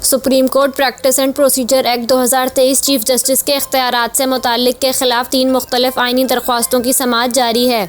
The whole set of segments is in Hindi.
Supreme court practice and procedure act 2023 chief justice के इख्तियारात से मुताल्लिक के खिलाफ 3 मुख्तलिफ आइनी दरख्वास्तों की समाअत जारी है।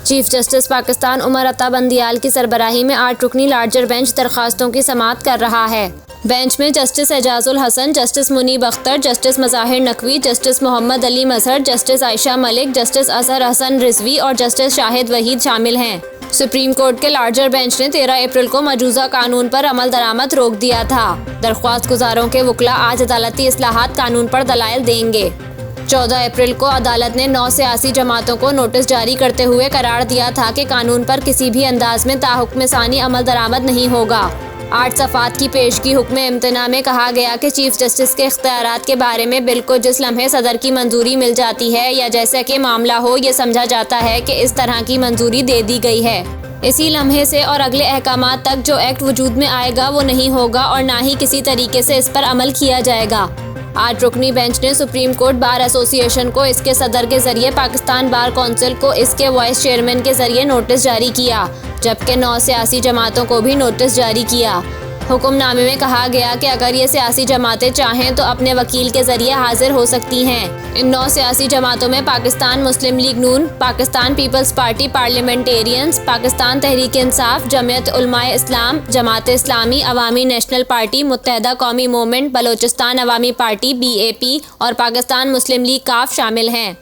चीफ जस्टिस पाकिस्तान उमर अता बंदियाल की सरबराही में 8 रुकनी लार्जर बेंच दरख्वास्तों की समाअत कर रहा है। बेंच में Justice Ejazul Hassan, Justice Munib Akhtar, Justice Mazahir Naqvi, Justice Mohammad Ali Mazhar, Justice Ayesha Malik, Justice Athar Hasan Rizvi और जस्टिस शाहिद वहीद शामिल हैं। सुप्रीम कोर्ट के लार्जर बेंच ने 13 अप्रैल को मौजूदा कानून पर अमल दरामद रोक दिया था। दरख्वास्त गुजारों के वकला आज अदालती इस्लाहात कानून पर दलाइल देंगे। 14 अप्रैल को अदालत ने 9 सियासी जमातों को नोटिस जारी करते हुए करार दिया था कि कानून पर किसी भी अंदाज में ताहुक्म सानी अमल दरामद नहीं होगा। 8 सफ़ात की पेशगी हुक्म इम्तना में कहा गया कि चीफ जस्टिस के इख्तियारात के बारे में बिल को जिस लम्हे सदर की मंजूरी मिल जाती है या जैसा कि मामला हो ये समझा जाता है कि इस तरह की मंजूरी दे दी गई है, इसी लम्हे से और अगले अहकामात तक जो एक्ट वजूद में आएगा वो नहीं होगा और ना ही किसी तरीके से इस पर अमल किया जाएगा। 8 रुकनी बेंच ने सुप्रीम कोर्ट बार एसोसिएशन को इसके सदर के जरिए, पाकिस्तान बार कौंसिल को इसके वाइस चेयरमैन के जरिए नोटिस जारी किया, जबकि 9 सियासी जमातों को भी नोटिस जारी किया। हुक्मनामे में कहा गया कि अगर ये सियासी जमातें चाहें तो अपने वकील के जरिए हाजिर हो सकती हैं। इन 9 सियासी जमातों में Pakistan Muslim League Noon, Pakistan Peoples Party Parliamentarians, Pakistan Tehreek Insaf, Jamiat Ulema e Islam, Jamaat Islami, Awami National Party, Muttahida Qaumi Movement, Balochistan Awami Party BAP और पाकिस्तान मुस्लिम लीग काफ शामिल हैं।